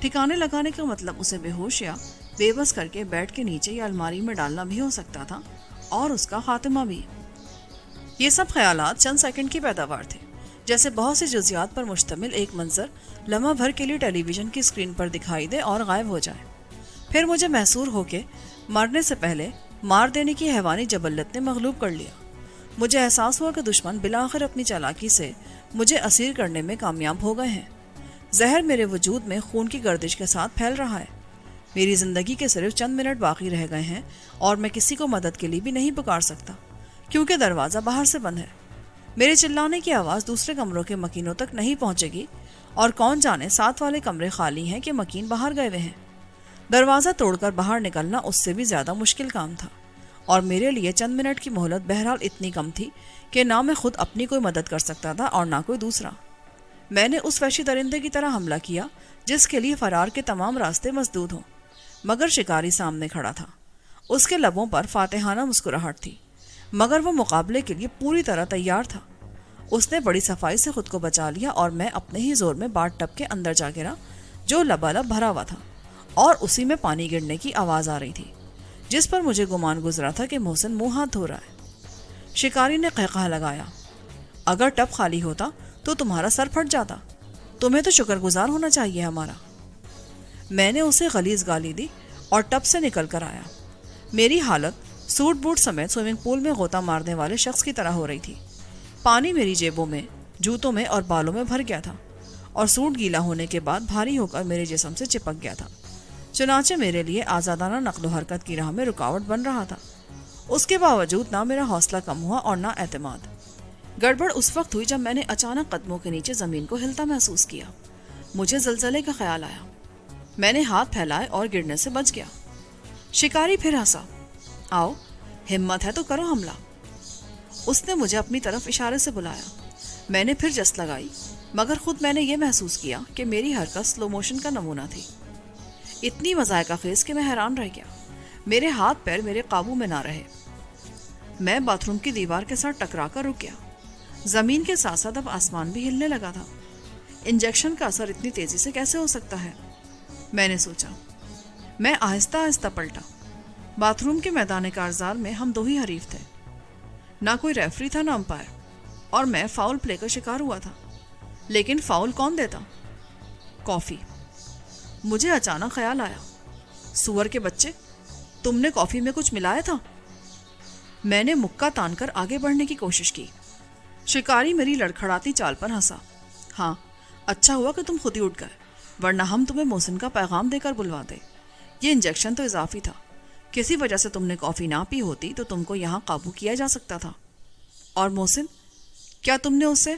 ٹھکانے لگانے کا مطلب اسے بے ہوش یا بے بس کر کے بیڈ کے نیچے یا الماری میں ڈالنا بھی ہو سکتا تھا، اور اس کا خاتمہ بھی۔ یہ سب خیالات چند سیکنڈ کی پیداوار تھے، جیسے بہت سے جزیات پر مشتمل ایک منظر لمحہ بھر کے لیے ٹیلی ویژن کی اسکرین پر دکھائی دے اور غائب ہو جائے۔ پھر مجھے محسور ہو کے مرنے سے پہلے مار دینے کی حیوانی جبلت نے مغلوب کر لیا۔ مجھے احساس ہوا کہ دشمن بالآخر اپنی چالاکی سے مجھے اسیر کرنے میں کامیاب ہو گئے ہیں۔ زہر میرے وجود میں خون کی گردش کے ساتھ پھیل رہا ہے۔ میری زندگی کے صرف چند منٹ باقی رہ گئے ہیں اور میں کسی کو مدد کے لیے بھی نہیں پکار سکتا، کیونکہ دروازہ باہر سے بند ہے۔ میرے چلانے کی آواز دوسرے کمروں کے مکینوں تک نہیں پہنچے گی، اور کون جانے ساتھ والے کمرے خالی ہیں کہ مکین باہر گئے ہوئے ہیں۔ دروازہ توڑ کر باہر نکلنا اس سے بھی زیادہ مشکل کام تھا، اور میرے لیے چند منٹ کی مہلت بہرحال اتنی کم تھی کہ نہ میں خود اپنی کوئی مدد کر سکتا تھا اور نہ کوئی دوسرا۔ میں نے اس وحشی درندے کی طرح حملہ کیا جس کے لیے فرار کے تمام راستے مسدود ہوں، مگر شکاری سامنے کھڑا تھا۔ اس کے لبوں پر فاتحانہ مسکراہٹ تھی، مگر وہ مقابلے کے لیے پوری طرح تیار تھا۔ اس نے بڑی صفائی سے خود کو بچا لیا، اور میں اپنے ہی زور میں باتھ ٹب کے اندر جا گرا جو لبالب بھرا ہوا تھا، اور اسی میں پانی گرنے کی آواز آ رہی تھی، جس پر مجھے گمان گزرا تھا کہ محسن منہ ہاتھ دھو رہا ہے۔ شکاری نے قہقہہ لگایا، اگر ٹب خالی ہوتا تو تمہارا سر پھٹ جاتا، تمہیں تو شکر گزار ہونا چاہیے ہمارا۔ میں نے اسے غلیظ گالی دی اور ٹب سے نکل کر آیا۔ میری حالت سوٹ بوٹ سمیت سوئمنگ پول میں غوطہ مارنے والے شخص کی طرح ہو رہی تھی۔ پانی میری جیبوں میں، جوتوں میں اور بالوں میں بھر گیا تھا، اور سوٹ گیلا ہونے کے بعد بھاری ہو کر میرے جسم سے چپک گیا تھا، چنانچہ میرے لیے آزادانہ نقل و حرکت کی راہ میں رکاوٹ بن رہا تھا۔ اس کے باوجود نہ میرا حوصلہ کم ہوا اور نہ اعتماد۔ گڑبڑ اس وقت ہوئی جب میں نے اچانک قدموں کے نیچے زمین کو ہلتا محسوس کیا۔ مجھے زلزلے کا خیال آیا۔ میں نے ہاتھ پھیلائے اور گرنے سے بچ گیا۔ شکاری پھر ہنسا، آؤ، ہمت ہے تو کرو حملہ۔ اس نے مجھے اپنی طرف اشارے سے بلایا۔ میں نے پھر جست لگائی، مگر خود میں نے یہ محسوس کیا کہ میری حرکت سلو موشن کا نمونہ تھی، اتنی مذائقہ خیز کہ میں حیران رہ گیا۔ میرے ہاتھ پیر میرے قابو میں نہ رہے۔ میں باتھ روم کی دیوار کے ساتھ ٹکرا کر رک گیا۔ زمین کے ساتھ ساتھ اب آسمان بھی ہلنے لگا تھا۔ انجیکشن کا اثر اتنی تیزی سے کیسے ہو سکتا ہے؟ میں نے سوچا۔ میں آہستہ آہستہ پلٹا۔ باتھ روم کے میدان کارزار میں ہم دو ہی حریف تھے، نہ کوئی ریفری تھا نہ امپائر، اور میں فاؤل پلے کا شکار ہوا تھا۔ لیکن فاؤل کون دیتا؟ کافی۔ مجھے اچانک خیال آیا، سور کے بچے، تم نے کافی میں کچھ ملایا تھا؟ میں نے مکہ تان کر آگے بڑھنے کی کوشش کی۔ شکاری میری لڑکھڑاتی چال پر ہنسا۔ ہاں، اچھا ہوا کہ تم خود ہی اٹھ گئے، ورنہ ہم تمہیں محسن کا پیغام دے کر بلواتے۔ یہ انجیکشن تو اضافی تھا، کسی وجہ سے تم نے کافی نہ پی ہوتی تو تم کو یہاں قابو کیا جا سکتا تھا۔ اور محسن، کیا تم نے اسے؟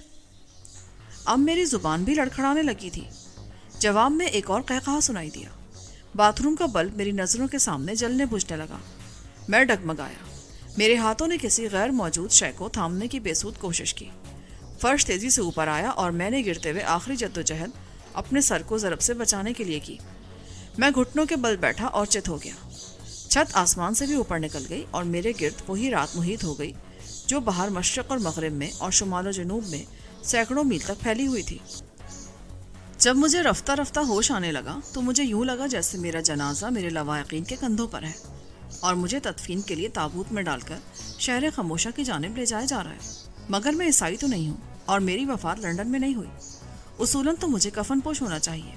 اب میری زبان بھی لڑکھڑانے لگی تھی۔ جواب میں ایک اور قہقہہ سنائی دیا۔ باتھ روم کا بلب میری نظروں کے سامنے جلنے بجھنے لگا۔ میں ڈگمگایا۔ میرے ہاتھوں نے کسی غیر موجود شے کو تھامنے کی بے سود کوشش کی۔ فرش تیزی سے اوپر آیا اور میں نے گرتے ہوئے آخری جدوجہد اپنے سر کو ضرب سے بچانے کے لیے کی۔ میں گھٹنوں کے بل بیٹھا اور چت ہو گیا۔ چھت آسمان سے بھی اوپر نکل گئی اور میرے گرد وہی رات محیط ہو گئی جو باہر مشرق اور مغرب میں اور شمال و جنوب میں سینکڑوں میل تک پھیلی ہوئی تھی۔ جب مجھے رفتہ رفتہ ہوش آنے لگا تو مجھے یوں لگا جیسے میرا جنازہ میرے لواحقین کے کندھوں پر ہے اور مجھے تدفین کے لیے تابوت میں ڈال کر شہر خموشہ کی جانب لے جایا جا رہا ہے۔ مگر میں عیسائی تو نہیں ہوں اور میری وفات لندن میں نہیں ہوئی، اصولاً تو مجھے کفن پوش ہونا چاہیے۔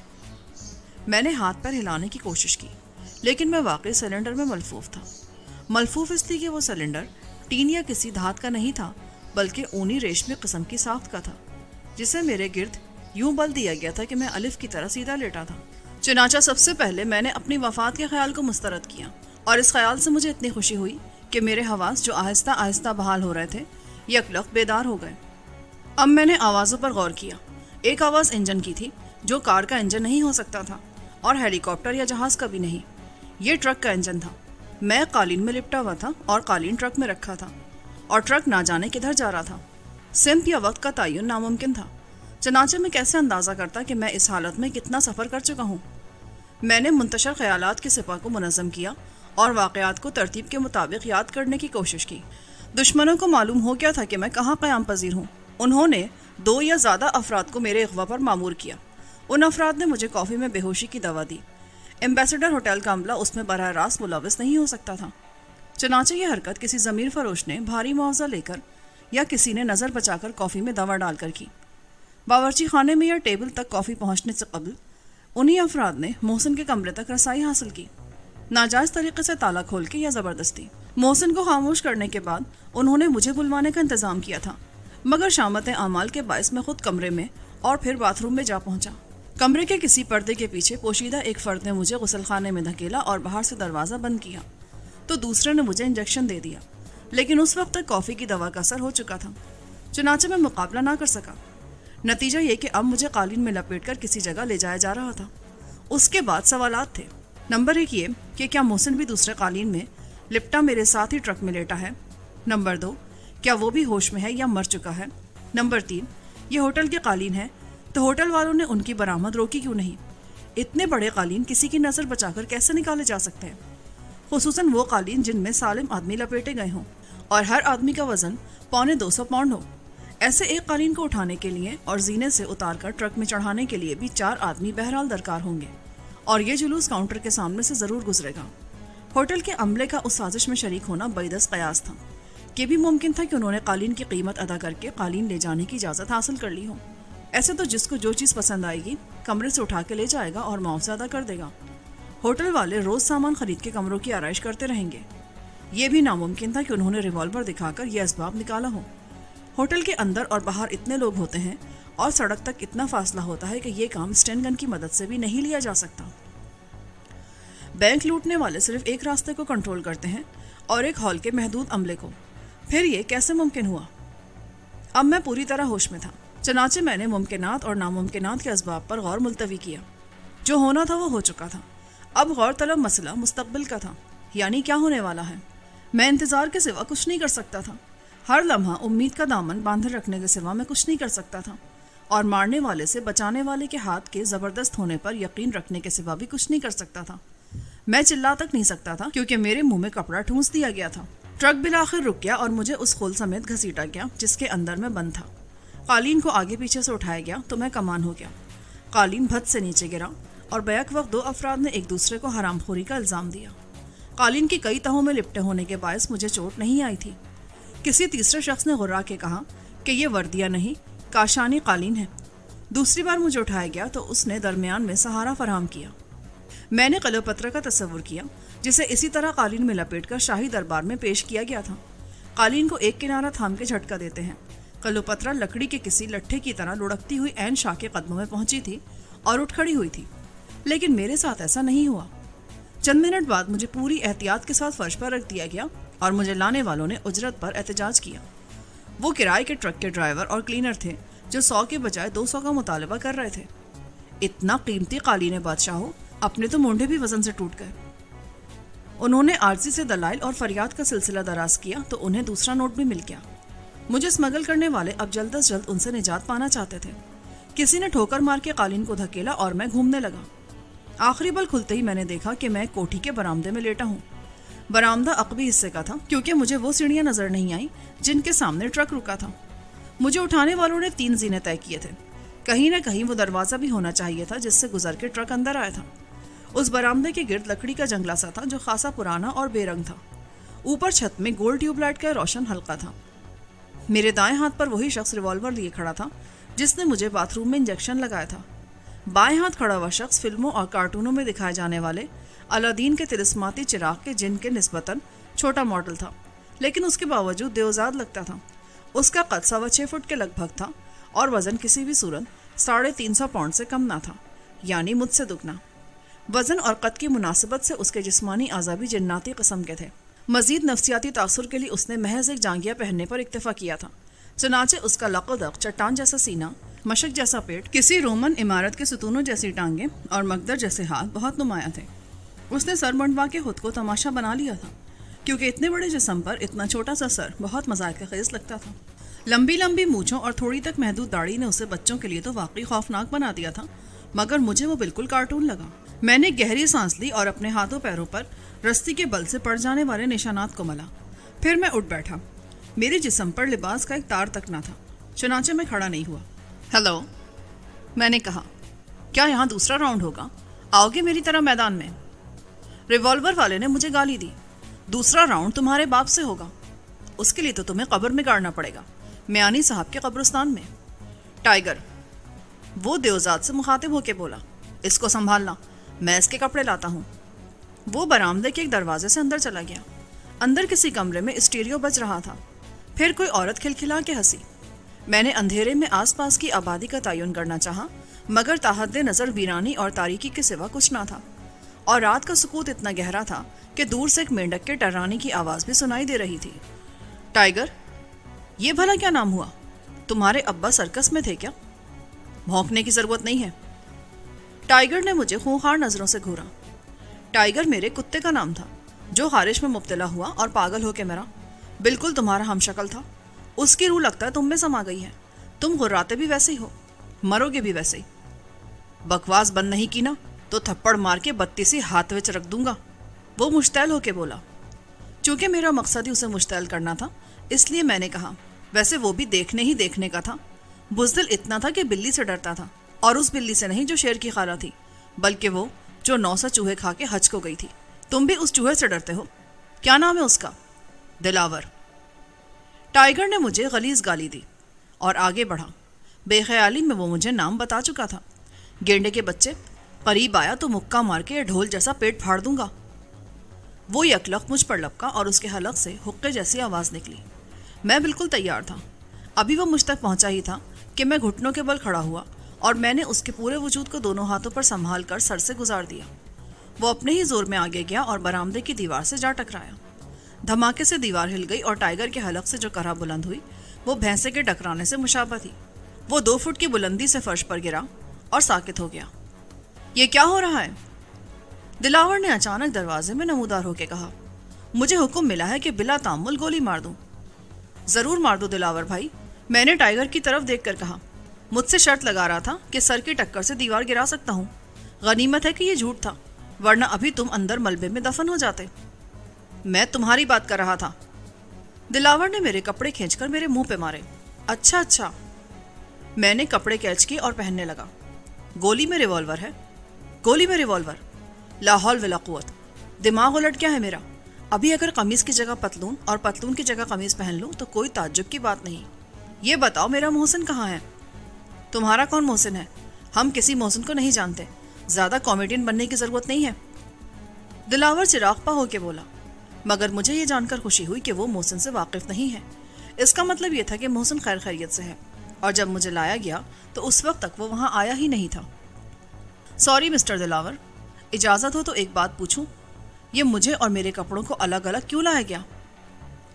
میں نے ہاتھ پیر ہلانے کی کوشش کی، لیکن میں واقعی سلنڈر میں ملفوف تھا۔ ملفوف اس لیے کہ وہ سلنڈر ٹین یا کسی دھات کا نہیں تھا، بلکہ اونی ریشمی قسم کی ساخت کا تھا، جسے میرے گرد یوں بل دیا گیا تھا کہ میں الف کی طرح سیدھا لیٹا تھا۔ چنانچہ سب سے پہلے میں نے اپنی وفات کے خیال کو مسترد کیا، اور اس خیال سے مجھے اتنی خوشی ہوئی کہ میرے حواس جو آہستہ آہستہ بحال ہو رہے تھے یکلخت بیدار ہو گئے۔ اب میں نے آوازوں پر غور کیا۔ ایک آواز انجن کی تھی، جو کار کا انجن نہیں ہو سکتا تھا، اور ہیلی کاپٹر یا جہاز کا بھی نہیں۔ یہ ٹرک کا انجن تھا۔ میں قالین میں لپٹا ہوا تھا اور قالین ٹرک میں رکھا تھا، اور ٹرک نہ جانے کدھر جا رہا تھا۔ سمت یا وقت کا تعین ناممکن تھا، چنانچہ میں کیسے اندازہ کرتا کہ میں اس حالت میں کتنا سفر کر چکا ہوں۔ میں نے منتشر خیالات کے سپاہ کو منظم کیا اور واقعات کو ترتیب کے مطابق یاد کرنے کی کوشش کی۔ دشمنوں کو معلوم ہو گیا تھا کہ میں کہاں قیام پذیر ہوں۔ انہوں نے 2 یا زیادہ افراد کو میرے اغوا پر مامور کیا ان افراد نے مجھے کافی میں بیہوشی کی دوا دی۔ ایمبیسڈر ہوٹل کا عملہ اس میں براہ راست ملوث نہیں ہو سکتا تھا۔ چنانچہ یہ حرکت کسی ضمیر فروش نے بھاری معاوضہ لے کر یا کسی نے نظر بچا کر کافی میں دوا ڈال کر کی۔ باورچی خانے میں یا ٹیبل تک کافی پہنچنے سے قبل انہی افراد نے محسن کے کمرے تک رسائی حاصل کی، ناجائز طریقے سے تالا کھول کے یا زبردستی۔ محسن کو خاموش کرنے کے بعد انہوں نے مجھے بلوانے کا انتظام کیا تھا، مگر شامت اعمال کے باعث میں خود کمرے میں اور پھر باتھ روم میں جا پہنچا۔ کمرے کے کسی پردے کے پیچھے پوشیدہ ایک فرد نے مجھے غسل خانے میں دھکیلا اور باہر سے دروازہ بند کیا، تو دوسرے نے مجھے انجیکشن دے دیا، لیکن اس وقت تک کافی کی دوا کا اثر ہو چکا تھا، چنانچہ میں مقابلہ نہ کر سکا۔ نتیجہ یہ کہ اب مجھے قالین میں لپیٹ کر کسی جگہ لے جایا جا رہا تھا۔ اس کے بعد سوالات تھے۔ نمبر 1 یہ کہ کیا محسن بھی دوسرے قالین میں لپٹا میرے ساتھ ہی ٹرک میں لیٹا ہے؟ نمبر 2 کیا وہ بھی ہوش میں ہے یا مر چکا ہے؟ نمبر 3 یہ ہوٹل کے قالین ہے تو ہوٹل والوں نے ان کی برآمد روکی کیوں نہیں؟ اتنے بڑے قالین کسی کی نظر بچا کر کیسے نکالے جا سکتے ہیں، خصوصاً وہ قالین جن میں سالم آدمی لپیٹے گئے ہوں اور ہر آدمی کا وزن 250 پاؤنڈ ہو؟ ایسے ایک قالین کو اٹھانے کے لیے اور زینے سے اتار کر ٹرک میں چڑھانے کے لیے بھی 4 آدمی بہرحال درکار ہوں گے، اور یہ جلوس کاؤنٹر کے سامنے سے ضرور گزرے گا۔ ہوٹل کے عملے کا اس سازش میں شریک ہونا بعیدس قیاس تھا۔ یہ بھی ممکن تھا کہ انہوں نے قالین کی قیمت ادا کر کے قالین لے جانے کی اجازت حاصل کر لی ہو۔ ایسے تو جس کو جو چیز پسند آئے گی کمرے سے اٹھا کے لے جائے گا اور معاوضہ ادا کر دے گا۔ ہوٹل والے روز سامان خرید کے کمروں کی آرائش کرتے رہیں گے۔ یہ بھی ناممکن تھا کہ انہوں نے ریوالور دکھا کر یہ اسباب نکالا ہو۔ ہوٹل کے اندر اور باہر اتنے لوگ ہوتے ہیں اور سڑک تک اتنا فاصلہ ہوتا ہے کہ یہ کام اسٹین گن کی مدد سے بھی نہیں لیا جا سکتا۔ بینک لوٹنے والے صرف ایک راستے کو کنٹرول کرتے ہیں اور ایک ہال کے محدود عملے کو۔ پھر یہ کیسے ممکن ہوا؟ اب میں پوری طرح ہوش میں تھا، چنانچہ میں نے ممکنات اور ناممکنات کے اسباب پر غور ملتوی کیا۔ جو ہونا تھا وہ ہو چکا تھا، اب غور طلب مسئلہ مستقبل کا تھا، یعنی کیا ہونے والا ہے۔ میں انتظار کے سوا کچھ نہیں کر سکتا تھا، ہر لمحہ امید کا دامن باندھے رکھنے کے سوا میں کچھ نہیں کر سکتا تھا، اور مارنے والے سے بچانے والے کے ہاتھ کے زبردست ہونے پر یقین رکھنے کے سوا بھی کچھ نہیں کر سکتا تھا۔ میں چلا تک نہیں سکتا تھا کیونکہ میرے منہ میں کپڑا ٹھونس دیا گیا تھا۔ ٹرک بالآخر رک گیا اور مجھے اس خول سمیت گھسیٹا گیا جس کے اندر میں بند تھا۔ قالین کو آگے پیچھے سے اٹھایا گیا تو میں کمان ہو گیا۔ قالین بھت سے نیچے گرا اور بیک وقت 2 افراد نے ایک دوسرے کو حرام خوری کا الزام دیا۔ قالین کی کئی تہوں میں لپٹے ہونے کے باعث مجھے چوٹ نہیں آئی تھی۔ کسی تیسرے شخص نے غرا کے کہا کہ یہ وردیہ نہیں، کاشانی قالین ہے۔ دوسری بار مجھے اٹھایا گیا تو اس نے درمیان میں سہارا فراہم کیا۔ میں نے کلوپترا کا تصور کیا جسے اسی طرح قالین میں لپیٹ کر شاہی دربار میں پیش کیا گیا تھا۔ قالین کو ایک کنارہ تھام کے جھٹکا دیتے ہیں۔ کلوپترا لکڑی کے کسی لٹھے کی طرح لڑکتی ہوئی عین شاہ کے قدموں میں پہنچی تھی اور اٹھ کھڑی ہوئی تھی، لیکن میرے ساتھ ایسا نہیں ہوا۔ چند منٹ بعد مجھے پوری احتیاط کے ساتھ فرش پر رکھ دیا گیا اور مجھے لانے والوں نے اجرت پر احتجاج کیا۔ وہ کرائے کے ٹرک کے ڈرائیور اور کلینر تھے جو 100 کے بجائے 200 کا مطالبہ کر رہے تھے۔ اتنا قیمتی قالین بادشاہو، اپنے تو مونڈے بھی وزن سے ٹوٹ گئے۔ انہوں نے عارضی سے دلائل اور فریاد کا سلسلہ دراز کیا تو انہیں دوسرا نوٹ بھی مل گیا۔ مجھے اسمگل کرنے والے اب جلد از جلد ان سے نجات پانا چاہتے تھے۔ کسی نے ٹھوکر مار کے قالین کو دھکیلا اور میں گھومنے لگا۔ آخری بل کھلتے ہی میں نے دیکھا کہ میں کوٹھی کے برآمدے میں لیٹا ہوں۔ برآمدہ عقبی حصے کا تھا کیونکہ مجھے وہ سیڑھیاں نظر نہیں آئیں جن کے سامنے ٹرک رکا تھا۔ مجھے اٹھانے والوں نے 3 زینے طے کیے تھے۔ کہیں نہ کہیں وہ دروازہ بھی ہونا چاہیے تھا جس سے گزر کے ٹرک اندر آیا تھا۔ اس برآمدے کے گرد لکڑی کا جنگلہ سا تھا جو خاصا پرانا اور بے رنگ تھا۔ اوپر چھت میں گول ٹیوب لائٹ کا روشن حلقہ تھا۔ میرے دائیں ہاتھ پر وہی شخص ریوالور لیے کھڑا تھا جس نے مجھے باتھ روم میں انجیکشن لگایا تھا۔ بائیں ہاتھ کھڑا ہوا شخص فلموں اور کارٹونوں میں دکھائے جانے والے الادین کے طلسماتی چراغ کے جن کے نسبتاً چھوٹا ماڈل تھا، لیکن اس کے باوجود دیوزاد لگتا تھا۔ اس کا قد 6.25 فٹ کے لگ بھگ تھا اور وزن کسی بھی صورت 350 پاؤنڈ سے کم نہ تھا، یعنی مجھ سے دگنا۔ وزن اور قد کی مناسبت سے اس کے جسمانی اعضاء بھی جناتی قسم کے تھے۔ مزید نفسیاتی تاثر کے لیے اس نے محض ایک جانگیا پہننے پر اکتفا کیا تھا، چنانچہ اس کا لقدق، چٹان جیسا سینہ، مشق جیسا پیٹ، کسی رومن عمارت کے ستونوں جیسی ٹانگیں اور مقدر جیسے ہاتھ بہت نمایاں تھے۔ اس نے سر منڈوا کے خود کو تماشا بنا لیا تھا کیونکہ اتنے بڑے جسم پر اتنا چھوٹا سا سر بہت مذائقہ خیز لگتا تھا۔ لمبی لمبی مونچھوں اور تھوڑی تک محدود داڑھی نے اسے بچوں کے لیے تو واقعی خوفناک بنا دیا تھا، مگر مجھے وہ بالکل کارٹون لگا۔ میں نے گہری سانس لی اور اپنے ہاتھوں پیروں پر رسی کے بل سے پڑ جانے والے نشانات کو ملا۔ پھر میں اٹھ بیٹھا۔ میرے جسم پر لباس کا ایک تار تک نہ تھا، چنانچہ میں کھڑا نہیں ہوا۔ ہیلو، میں نے کہا۔ کیا یہاں دوسرا راؤنڈ ہوگا؟ آؤ گے میری طرح میدان میں؟ ریوالور والے نے مجھے گالی دی. دوسرا راؤنڈ تمہارے باپ سے ہوگا. اس کے لیے تو تمہیں قبر میں گاڑنا پڑے گا، میانی صاحب کے قبرستان میں. ٹائیگر وہ دیوزاد سے مخاطب ہو کے بولا، اس کو سنبھالنا، میں اس کے کپڑے لاتا ہوں. وہ برآمدے کے ایک دروازے سے اندر چلا گیا. اندر کسی کمرے میں اسٹیریو بج رہا تھا. پھر کوئی عورت کھلکھلا کے ہنسی. میں نے اندھیرے میں آس پاس کی آبادی کا تعین کرنا چاہا، مگر تاحد نظر ویرانی اور تاریکی کے سوا کچھ نہ تھا، اور رات کا سکوت اتنا گہرا تھا کہ دور سے ایک مینڈک کے ٹررانے کی آواز بھی سنائی دے رہی تھی. ٹائیگر، یہ بھلا کیا نام ہوا؟ تمہارے ابا سرکس میں تھے کیا؟ بھونکنے کی ضرورت نہیں ہے. ٹائیگر نے مجھے خونخوار نظروں سے گھورا. ٹائیگر میرے کتے کا نام تھا، جو خارش میں مبتلا ہوا اور پاگل ہو کے مرا. بالکل تمہارا ہم شکل تھا. اس کی روح لگتا ہے تم میں سما گئی ہے. تم غراتے بھی ویسے ہی ہو، مرو گے بھی ویسے ہی. بکواس بند نہیں کی نا تو تھپڑ مار کے 32 ہاتھ وچ رکھ دوں گا. وہ مشتعل ہو کے بولا. چونکہ میرا مقصد ہی اسے مشتعل کرنا تھا، اس لیے میں نے کہا، ویسے وہ بھی دیکھنے کا تھا. بزدل اتنا تھا کہ بلی سے ڈرتا تھا، اور اس بلی سے نہیں جو شیر کی خالہ تھی، بلکہ وہ جو 900 چوہے کھا کے حج کو گئی تھی. تم بھی اس چوہے سے ڈرتے ہو. کیا نام ہے اس کا؟ دلاور. ٹائیگر نے مجھے غلیظ گالی دی اور آگے بڑھا. بے خیالی میں وہ مجھے نام بتا چکا تھا. گینڈے کے بچے، قریب آیا تو مکہ مار کے ڈھول جیسا پیٹ پھاڑ دوں گا. وہ یکلخت مجھ پر لپکا اور اس کے حلق سے حقے جیسی آواز نکلی. میں بالکل تیار تھا. ابھی وہ مجھ تک پہنچا ہی تھا کہ میں گھٹنوں کے بل کھڑا ہوا اور میں نے اس کے پورے وجود کو دونوں ہاتھوں پر سنبھال کر سر سے گزار دیا. وہ اپنے ہی زور میں آگے گیا اور برآمدے کی دیوار سے جا ٹکرایا. دھماکے سے دیوار ہل گئی اور ٹائیگر کے حلق سے جو کرہ بلند ہوئی وہ بھینسے کے ٹکرانے سے مشابہ تھی. وہ 2 فٹ کی بلندی سے فرش پر گرا اور ساکت ہو گیا. یہ کیا ہو رہا ہے؟ دلاور نے اچانک دروازے میں نمودار ہو کے کہا. مجھے حکم ملا ہے کہ بلا تعمل گولی مار دوں. ضرور مار دو دلاور بھائی، میں نے ٹائیگر کی طرف دیکھ کر کہا. مجھ سے شرط لگا رہا تھا کہ سر کی ٹکر سے دیوار گرا سکتا ہوں. غنیمت ہے کہ یہ جھوٹ تھا، ورنہ ابھی تم اندر ملبے میں دفن ہو جاتے. میں تمہاری بات کر رہا تھا. دلاور نے میرے کپڑے کھینچ کر میرے منہ پہ مارے. اچھا. میں نے کپڑے کیچ کیے اور پہننے لگا. گولی میں ریوالور ہے. گولی میں ریوالور. لا حول ولا قوت. دماغ الٹ کیا ہے میرا؟ ابھی اگر قمیص کی جگہ پتلون اور پتلون کی جگہ قمیص پہن لوں تو کوئی تعجب کی بات نہیں. یہ بتاؤ میرا محسن کہاں ہے؟ تمہارا کون محسن ہے؟ ہم کسی محسن کو نہیں جانتے. زیادہ کامیڈین بننے کی ضرورت نہیں ہے. دلاور چراغ پا ہو کے بولا. مگر مجھے یہ جان کر خوشی ہوئی کہ وہ محسن سے واقف نہیں ہے. اس کا مطلب یہ تھا کہ محسن خیر خیریت سے ہے، اور جب مجھے لایا گیا تو اس وقت تک وہ وہاں آیا ہی نہیں تھا. سوری مسٹر دلاور، اجازت ہو تو ایک بات پوچھوں؟ یہ مجھے اور میرے کپڑوں کو الگ الگ کیوں لایا گیا؟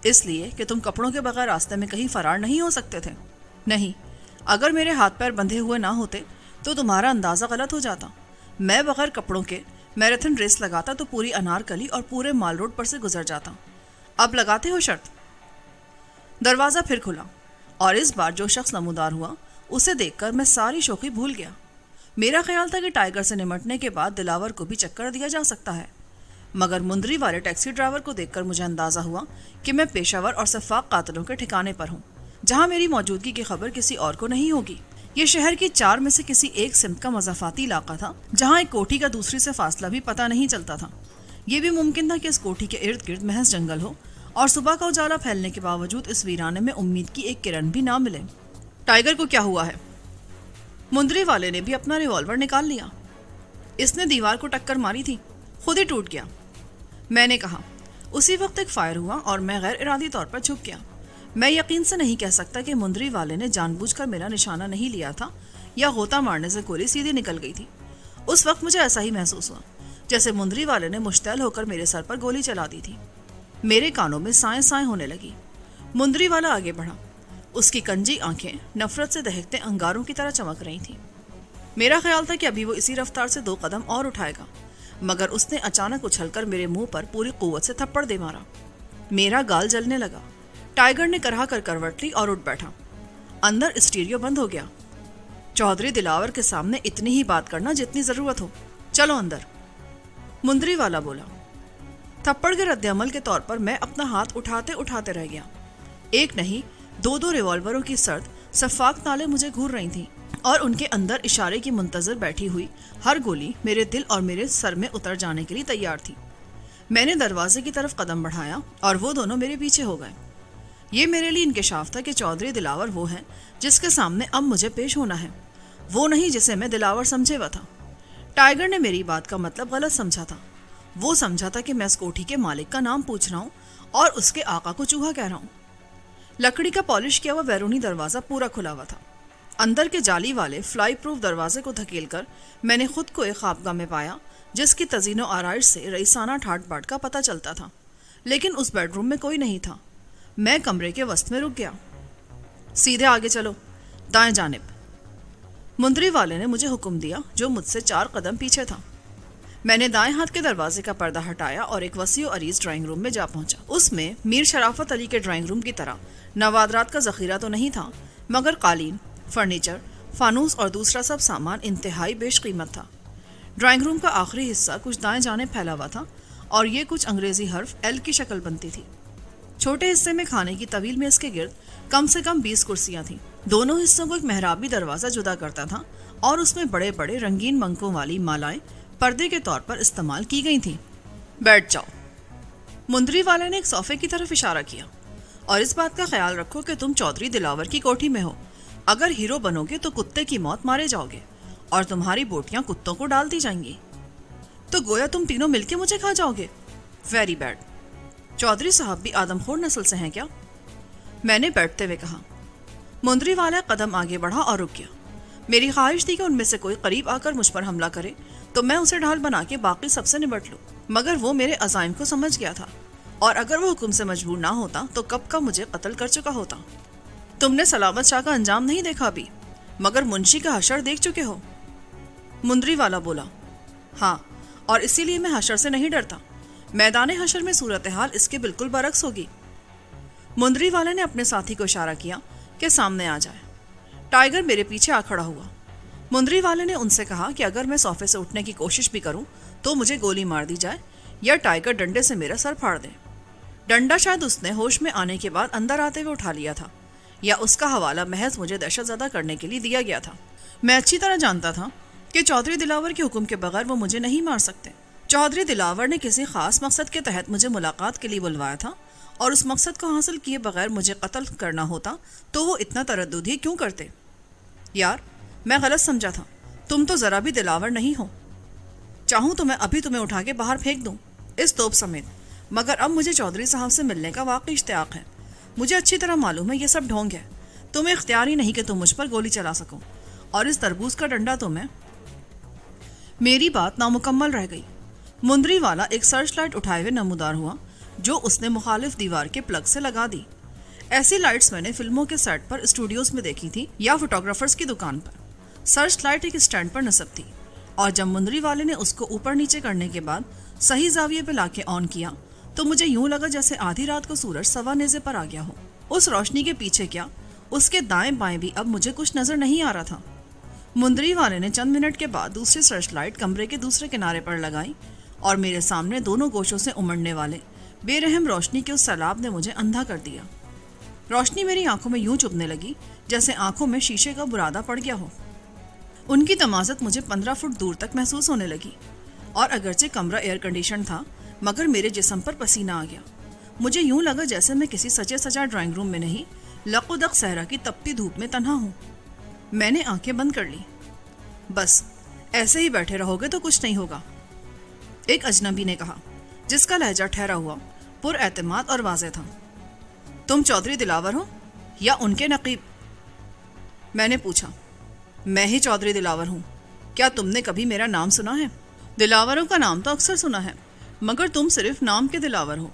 اس لیے کہ تم کپڑوں کے بغیر راستے میں کہیں فرار نہیں ہو سکتے تھے. نہیں، اگر میرے ہاتھ پیر بندھے ہوئے نہ ہوتے تو تمہارا اندازہ غلط ہو جاتا. میں بغیر کپڑوں کے میراتھن ریس لگاتا تو پوری انارکلی اور پورے مال روڈ پر سے گزر جاتا. اب لگاتے ہو شرط؟ دروازہ پھر کھلا اور اس بار جو شخص نمودار ہوا اسے دیکھ کر میں ساری شوخی بھول گیا. میرا خیال تھا کہ ٹائیگر سے نمٹنے کے بعد دلاور کو بھی چکر دیا جا سکتا ہے، مگر مندری والے ٹیکسی ڈرائیور کو دیکھ کر مجھے اندازہ ہوا کہ میں پیشہ ور اور سفاق قاتلوں کے ٹھکانے پر ہوں، جہاں میری موجودگی کی خبر کسی اور کو نہیں ہوگی. یہ شہر کی 4 میں سے کسی ایک سمت کا مضافاتی علاقہ تھا، جہاں ایک کوٹھی کا دوسری سے فاصلہ بھی پتہ نہیں چلتا تھا. یہ بھی ممکن تھا کہ اس کوٹھی کے ارد گرد محض جنگل ہو، اور صبح کا اجالا پھیلنے کے باوجود اس ویرانے میں امید کی ایک کرن بھی نہ ملے. ٹائیگر کو کیا ہوا ہے؟ مندری والے نے بھی اپنا ریوالور نکال لیا. اس نے دیوار کو ٹکر ماری تھی، خود ہی ٹوٹ گیا. میں نے کہا. اسی وقت ایک فائر ہوا اور میں غیر ارادی طور پر جھک گیا. میں یقین سے نہیں کہہ سکتا کہ مندری والے نے جان بوجھ کر میرا نشانہ نہیں لیا تھا یا غوطہ مارنے سے گولی سیدھی نکل گئی تھی. اس وقت مجھے ایسا ہی محسوس ہوا جیسے مندری والے نے مشتعل ہو کر میرے سر پر گولی چلا دی تھی. میرے کانوں میں سائیں سائیں ہونے لگی. مندری والا آگے بڑھا. اس کی کنجی آنکھیں نفرت سے دہکتے انگاروں کی طرح چمک رہی تھیں. میرا خیال تھا کہ ابھی وہ اسی رفتار سے 2 قدم اور اٹھائے گا، مگر اس نے اچانک اچھل کر میرے منہ پر پوری قوت سے تھپڑ دے مارا. میرا گال جلنے لگا. ٹائیگر نے کرہا کر کروٹ لی اور اٹھ بیٹھا. اندر اسٹیریو بند ہو گیا. چودھری دلاور کے سامنے اتنی ہی بات کرنا جتنی ضرورت ہو. چلو اندر. مندری والا بولا. تھپڑ کے رد عمل کے طور پر میں اپنا ہاتھ اٹھاتے اٹھاتے رہ گیا. ایک نہیں 2 ریوالوروں کی سرد شفاق نالے مجھے گھور رہی تھیں. اور ان کے اندر اشارے کی منتظر بیٹھی ہوئی ہر گولی میرے دل اور میرے سر میں اتر جانے کے لیے تیار تھی۔ میں نے دروازے کی طرف قدم بڑھایا اور وہ دونوں میرے پیچھے ہو گئے۔ یہ میرے لیے انکشاف تھا کہ چودھری دلاور وہ ہیں جس کے سامنے اب مجھے پیش ہونا ہے، وہ نہیں جسے میں دلاور سمجھے ہوا تھا۔ ٹائیگر نے میری بات کا مطلب غلط سمجھا تھا۔ وہ سمجھا تھا کہ میں اس کوٹھی کے مالک کا نام پوچھ رہا ہوں اور اس کے آقا کو چوہا کہہ رہا ہوں۔ لکڑی کا پالش کیا ہوا بیرونی دروازہ پورا کھلا ہوا تھا۔ اندر کے جالی والے فلائی پروف دروازے کو دھکیل کر میں نے خود کو ایک خوابگاہ میں پایا جس کی تزئین و آرائش سے رئیسانہ ٹھاٹ باٹ کا پتہ چلتا تھا، لیکن اس بیڈ روم میں کوئی نہیں تھا۔ میں کمرے کے وسط میں رک گیا۔ سیدھے آگے چلو، دائیں جانب، مندری والے نے مجھے حکم دیا جو مجھ سے 4 قدم پیچھے تھا۔ میں نے دائیں ہاتھ کے دروازے کا پردہ ہٹایا اور ایک وسیع و عریض ڈرائنگ روم میں جا پہنچا۔ اس میں میر شرافت علی کے ڈرائنگ روم کی طرح نوادرات کا ذخیرہ تو نہیں تھا، مگر قالین، فرنیچر، فانوس اور دوسرا سب سامان انتہائی بیش قیمت تھا۔ ڈرائنگ روم کا آخری حصہ کچھ دائیں جانب پھیلا ہوا تھا اور یہ کچھ انگریزی حرف ایل کی شکل بنتی تھی۔ چھوٹے حصے میں کھانے کی طویل میز کے گرد کم سے کم 20 کرسیاں تھیں۔ دونوں حصوں کو ایک محرابی دروازہ جدا کرتا تھا اور اس میں بڑے بڑے رنگین منکوں والی مالائیں پردے کے طور پر استعمال کی گئی تھیں۔ بیٹھ جاؤ، مندری والے نے ایک صوفے کی طرف اشارہ کیا، اور اس بات کا خیال رکھو کہ تم چودھری دلاور کی کوٹھی میں ہو۔ اگر ہیرو بنو گے تو کتے کی موت مارے جاؤ گے اور تمہاری بوٹیاں کتوں کو ڈال دی جائیں گی۔ تو گویا تم تینوں مل کے مجھے کھا جاؤ گے۔ Very bad. چودھری صاحب بھی آدم خور نسل سے ہیں کیا؟ میں نے بیٹھتے ہوئے کہا۔ مندری والا قدم آگے بڑھا اور رک گیا۔ میری خواہش تھی کہ ان میں سے کوئی قریب آ کر مجھ پر حملہ کرے تو میں اسے ڈھال بنا کے باقی سب سے نبٹ لوں، مگر وہ میرے عزائم کو سمجھ گیا تھا، اور اگر وہ حکم سے مجبور نہ ہوتا تو کب کا مجھے قتل کر چکا ہوتا۔ تم نے سلامت شاہ کا انجام نہیں دیکھا ابھی، مگر منشی کا حشر دیکھ چکے ہو۔ مندری والا بولا، ہاں، اور اسی لیے میں حشر سے نہیں ڈرتا۔ میدان حشر میں صورتحال اس کے بالکل برعکس ہوگی۔ مندری والے نے اپنے ساتھی کو اشارہ کیا کہ سامنے آ جائے۔ ٹائیگر میرے پیچھے آ کھڑا ہوا۔ مندری والے نے ان سے کہا کہ اگر میں صوفے سے اٹھنے کی کوشش بھی کروں تو مجھے گولی مار دی جائے یا ٹائیگر ڈنڈے سے میرا سر پھاڑ دے۔ ڈنڈا شاید اس نے ہوش میں آنے کے بعد اندر آتے ہوئے اٹھا لیا تھا، یا اس کا حوالہ محض مجھے دہشت زدہ کرنے کے لیے دیا گیا تھا۔ میں اچھی طرح جانتا تھا کہ چودھری دلاور کے حکم کے بغیر وہ مجھے نہیں مار سکتے۔ چودھری دلاور نے کسی خاص مقصد کے تحت مجھے ملاقات کے لیے بلوایا تھا، اور اس مقصد کو حاصل کیے بغیر مجھے قتل کرنا ہوتا تو وہ اتنا تردد ہی کیوں کرتے؟ یار، میں غلط سمجھا تھا، تم تو ذرا بھی دلاور نہیں ہو۔ چاہوں تو میں ابھی تمہیں اٹھا کے باہر پھینک دوں، اس توپ سمیت، مگر اب مجھے چودھری صاحب سے ملنے کا واقعی اشتیاق ہے۔ مجھے اچھی طرح معلوم ہے یہ سب ڈھونگ ہے، تمہیں اختیار ہی نہیں کہ تم مجھ پر گولی چلا سکو، اور اس تربوز کا ڈنڈا تمہیں۔ میری بات نامکمل رہ گئی۔ مندری والا ایک سرچ لائٹ اٹھائے ہوئے نمودار ہوا جو اس نے مخالف دیوار کے پلگ سے لگا دی۔ ایسی لائٹس میں نے فلموں کے سیٹ پر اسٹوڈیوز میں دیکھی تھی یا فوٹوگرافرز کی دکان پر۔ سرچ لائٹ ایک اسٹینڈ پر نصب تھی، اور جب مندری والے نے اس کو اوپر نیچے کرنے کے بعد صحیح زاویے پہ لا کے آن کیا تو مجھے یوں لگا جیسے آدھی رات کو سورج سوا نیزے پر آ گیا ہو۔ اس روشنی کے پیچھے کیا، اس کے دائیں بائیں بھی اب مجھے کچھ نظر نہیں آ رہا تھا۔ مندری والے نے چند منٹ کے بعد دوسری سرچ لائٹ کمرے کے دوسرے کنارے پر لگائی، اور میرے سامنے دونوں گوشوں سے امڑنے والے بے رحم روشنی کے اس سیلاب نے مجھے اندھا کر دیا۔ روشنی میری آنکھوں میں یوں چبھنے لگی جیسے آنکھوں میں شیشے کا برادہ پڑ گیا ہو۔ ان کی تمازت مجھے 15 فٹ دور تک محسوس ہونے لگی، اور اگرچہ کمرہ ایئر کنڈیشن تھا مگر میرے جسم پر پسینہ آ گیا۔ مجھے یوں لگا جیسے میں کسی سجے سجا ڈرائنگ روم میں نہیں، لق و دق صحرا کی تپتی دھوپ میں تنہا ہوں۔ میں نے آنکھیں بند کر لی۔ بس ایسے ہی بیٹھے رہو گے تو کچھ نہیں ہوگا، ایک اجنبی نے کہا، جس کا لہجہ ٹھہرا ہوا، پر اعتماد اور واضح تھا۔ تم چودھری دلاور ہو یا ان کے نقیب؟ میں نے پوچھا۔ میں ہی چودھری دلاور ہوں۔ کیا تم نے کبھی میرا نام سنا ہے؟ دلاوروں کا نام تو اکثر سنا ہے، مگر تم صرف نام کے دلاور ہو،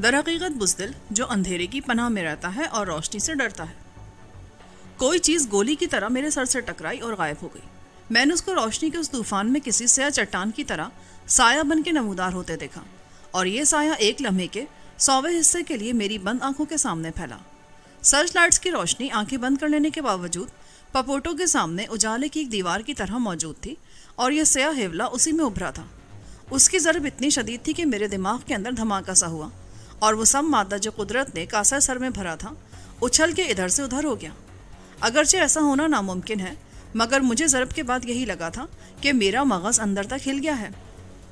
در حقیقت بزدل جو اندھیرے کی پناہ میں رہتا ہے اور روشنی سے ڈرتا ہے۔ کوئی چیز گولی کی طرح میرے سر سے ٹکرائی اور غائب ہو گئی۔ میں نے اس کو روشنی کے اس طوفان میں کسی سیاہ چٹان کی طرح سایہ بن کے نمودار ہوتے دیکھا، اور یہ سایہ ایک لمحے کے 100ویں حصے کے لیے میری بند آنکھوں کے سامنے پھیلا۔ سرچ لائٹس کی روشنی آنکھیں بند کر لینے کے باوجود پپوٹوں کے سامنے اجالے کی ایک دیوار کی طرح موجود تھی، اور یہ سیاہ ہیولا اسی میں ابھرا تھا۔ اس کی ضرب اتنی شدید تھی کہ میرے دماغ کے اندر دھماکہ سا ہوا، اور وہ سب مادہ جو قدرت نے کاسہ سر میں بھرا تھا اچھل کے ادھر سے ادھر ہو گیا۔ اگرچہ ایسا ہونا ناممکن ہے، مگر مجھے ضرب کے بعد یہی لگا تھا کہ میرا مغز اندر تک ہل گیا ہے۔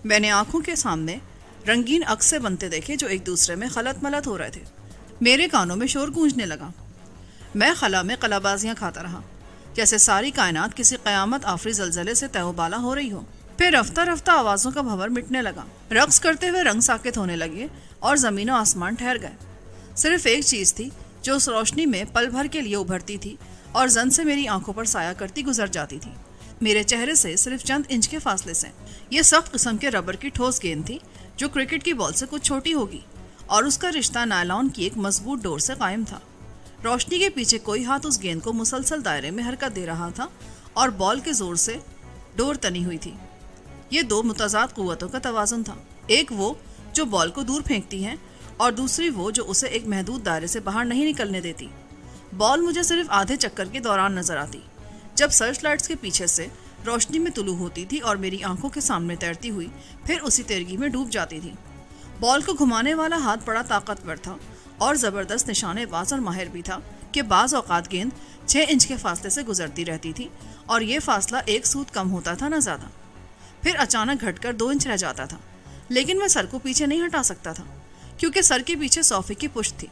میں نے آنکھوں کے سامنے رنگین عکسیں بنتے دیکھے جو ایک دوسرے میں خلط ملط ہو رہے تھے۔ میرے کانوں میں شور گونجنے لگا۔ میں خلا میں قلا بازیاں کھاتا رہا، جیسے ساری کائنات کسی قیامت آفری زلزلے سے تہ و بالا ہو رہی ہو۔ پھر رفتہ رفتہ آوازوں کا بھنور مٹنے لگا، رقص کرتے ہوئے رنگ ساکت ہونے لگے اور زمین و آسمان ٹھہر گئے۔ صرف ایک چیز تھی جو اس روشنی میں پل بھر کے لیے ابھرتی تھی اور زن سے میری آنکھوں پر سایہ کرتی گزر جاتی تھی، میرے چہرے سے صرف چند انچ کے فاصلے سے۔ یہ سخت قسم کے ربر کی ٹھوس گیند تھی جو کرکٹ کی بال سے کچھ چھوٹی ہوگی، اور اس کا رشتہ نائلون کی ایک مضبوط ڈور سے قائم تھا۔ روشنی کے پیچھے کوئی ہاتھ اس گیند کو مسلسل دائرے میں حرکت دے رہا تھا اور بال کے زور سے ڈور تنی ہوئی تھی۔ یہ دو متضاد قوتوں کا توازن تھا، ایک وہ جو بال کو دور پھینکتی ہے اور دوسری وہ جو اسے ایک محدود دائرے سے باہر نہیں نکلنے دیتی۔ بال مجھے صرف آدھے چکر کے دوران نظر آتی، جب سرچ لائٹس کے پیچھے سے روشنی میں طلوع ہوتی تھی اور میری آنکھوں کے سامنے تیرتی ہوئی پھر اسی تیرگی میں ڈوب جاتی تھی۔ بال کو گھمانے والا ہاتھ بڑا طاقتور تھا اور زبردست نشانے باز اور ماہر بھی تھا کہ بعض اوقات گیند 6 انچ کے فاصلے سے گزرتی رہتی تھی اور یہ فاصلہ ایک سود کم ہوتا تھا نہ زیادہ، پھر اچانک گھٹ کر 2 انچ رہ جاتا تھا۔ لیکن میں سر کو پیچھے نہیں ہٹا سکتا تھا کیونکہ سر کے پیچھے 100 فٹ کی پشت تھی۔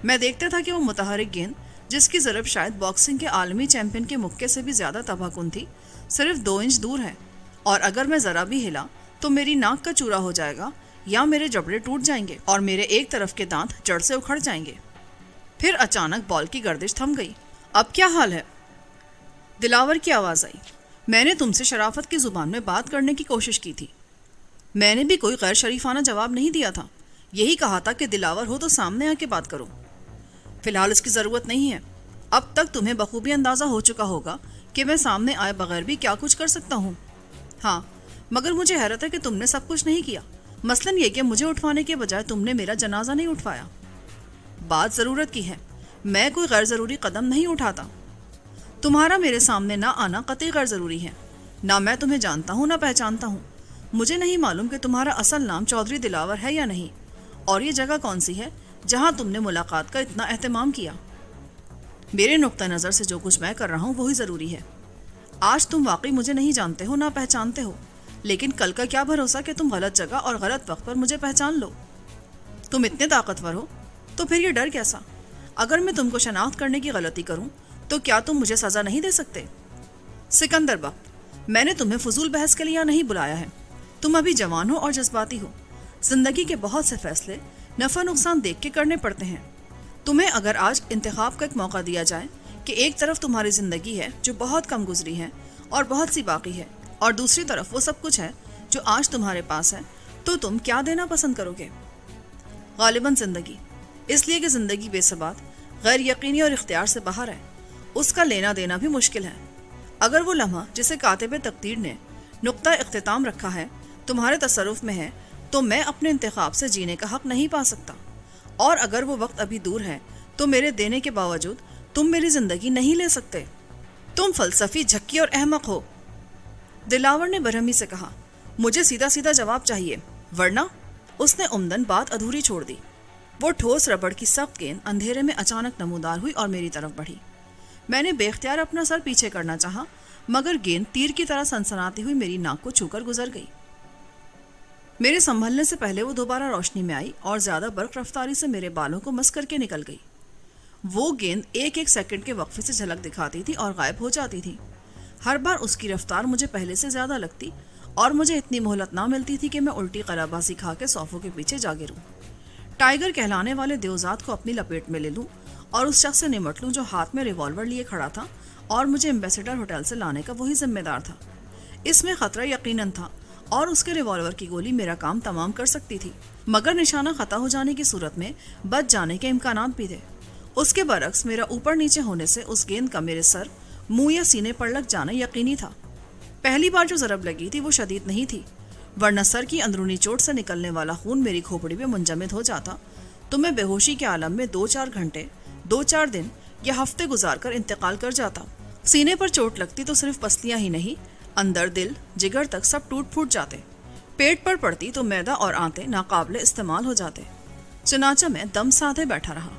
میں دیکھتا تھا کہ وہ متحرک گیند جس کی ضرب شاید باکسنگ کے عالمی چیمپئن کے مکے سے بھی زیادہ تباہ کن تھی، صرف 2 انچ دور ہے، اور اگر میں ذرا بھی ہلا تو میری ناک کا چورا ہو جائے گا یا میرے جبڑے ٹوٹ جائیں گے اور میرے ایک طرف کے دانت جڑ سے اکھڑ جائیں گے۔ پھر اچانک بال کی گردش تھم گئی۔ اب کیا حال ہے؟ دلاور کی آواز آئی۔ میں نے تم سے شرافت کی زبان میں بات کرنے کی کوشش کی تھی۔ میں نے بھی کوئی غیر شریفانہ جواب نہیں دیا تھا، یہی کہا تھا کہ دلاور ہو تو سامنے آ کے بات کرو۔ فی الحال اس کی ضرورت نہیں ہے۔ اب تک تمہیں بخوبی اندازہ ہو چکا ہوگا کہ میں سامنے آئے بغیر بھی کیا کچھ کر سکتا ہوں۔ ہاں، مگر مجھے حیرت ہے کہ تم نے سب کچھ نہیں کیا، مثلاً یہ کہ مجھے اٹھوانے کے بجائے تم نے میرا جنازہ نہیں اٹھوایا۔ بات ضرورت کی ہے، میں کوئی غیر ضروری قدم نہیں اٹھاتا۔ تمہارا میرے سامنے نہ آنا قطعی غیر ضروری ہے، نہ میں تمہیں جانتا ہوں نہ پہچانتا ہوں۔ مجھے نہیں معلوم کہ تمہارا اصل نام چودھری دلاور ہے یا نہیں، اور یہ جگہ کون سی ہے جہاں تم نے ملاقات کا اتنا اہتمام کیا۔ میرے نقطہ نظر سے جو کچھ میں کر رہا ہوں وہی ضروری ہے۔ آج تم واقعی مجھے نہیں جانتے ہو نہ پہچانتے ہو، لیکن کل کا کیا بھروسہ کہ تم غلط جگہ اور غلط وقت پر مجھے پہچان لو۔ تم اتنے طاقتور ہو تو پھر یہ ڈر کیسا؟ اگر میں تم کو شناخت کرنے کی غلطی کروں تو کیا تم مجھے سزا نہیں دے سکتے؟ سکندر بخت، میں نے تمہیں فضول بحث کے لیے نہیں بلایا ہے۔ تم ابھی جوان ہو اور جذباتی ہو، زندگی کے بہت سے فیصلے نفع نقصان دیکھ کے کرنے پڑتے ہیں۔ تمہیں اگر آج انتخاب کا ایک موقع دیا جائے کہ ایک طرف تمہاری زندگی ہے جو بہت کم گزری ہے اور بہت سی باقی ہے، اور دوسری طرف وہ سب کچھ ہے جو آج تمہارے پاس ہے، تو تم کیا دینا پسند کرو گے؟ غالباً زندگی، اس لیے کہ زندگی بے ثبات، غیر یقینی اور اختیار سے باہر ہے۔ اس کا لینا دینا بھی مشکل ہے۔ اگر وہ لمحہ جسے کاتب تقدیر نے نقطہ اختتام رکھا ہے تمہارے تصرف میں ہے تو میں اپنے انتخاب سے جینے کا حق نہیں پا سکتا، اور اگر وہ وقت ابھی دور ہے تو میرے دینے کے باوجود تم میری زندگی نہیں لے سکتے۔ تم فلسفی، جھکی اور احمق ہو، دلاور نے برہمی سے کہا۔ مجھے سیدھا سیدھا جواب چاہیے، ورنہ… اس نے عمدن بات ادھوری چھوڑ دی۔ وہ ٹھوس ربڑ کی سخت گیند اندھیرے میں اچانک نمودار ہوئی اور میری طرف بڑھی۔ میں نے بے اختیار اپنا سر پیچھے کرنا چاہا، مگر گیند تیر کی طرح سنسناتی ہوئی میری ناک کو چھو کر گزر گئی۔ میرے سنبھلنے سے پہلے وہ دوبارہ روشنی میں آئی اور زیادہ برق رفتاری سے میرے بالوں کو مس کر کے نکل گئی۔ وہ گیند ایک ایک سیکنڈ کے وقفے سے جھلک دکھاتی تھی اور غائب ہو جاتی تھی۔ ہر بار اس کی رفتار مجھے پہلے سے زیادہ لگتی اور مجھے اتنی مہلت نہ ملتی تھی کہ میں الٹی قلابازی کھا کے صوفوں کے پیچھے جا گروں، ٹائیگر کہلانے والے دیوزاد کو اپنی لپیٹ میں لے لوں اور اس شخص سے نمٹ لوں جو ہاتھ میں ریوالور لیے کھڑا تھا اور مجھے ایمبیسڈر ہوٹل سے لانے کا وہی ذمہ دار تھا۔ اس میں خطرہ یقیناً تھا اور اس کے ریوالور کی گولی میرا کام تمام کر سکتی تھی، مگر نشانہ خطا ہو جانے کی صورت میں بچ جانے کے امکانات بھی تھے۔ اس کے برعکس میرا اوپر نیچے ہونے سے اس گیند کا میرے سر، منہ یا سینے پر لگ جانا یقینی تھا۔ پہلی بار جو ضرب لگی تھی وہ شدید نہیں تھی، ورنہ سر کی اندرونی چوٹ سے نکلنے والا خون میری کھوپڑی میں منجمد ہو جاتا تو میں بے ہوشی کے عالم میں 2-4 گھنٹے، 2-4 دن یا ہفتے گزار کر انتقال کر جاتا۔ سینے پر چوٹ لگتی تو صرف پسلیاں ہی نہیں، اندر دل، جگر تک سب ٹوٹ پھوٹ جاتے۔ پیٹ پر پڑتی تو معدہ اور آنتیں ناقابل استعمال ہو جاتے۔ چنانچہ میں دم سادھے بیٹھا رہا۔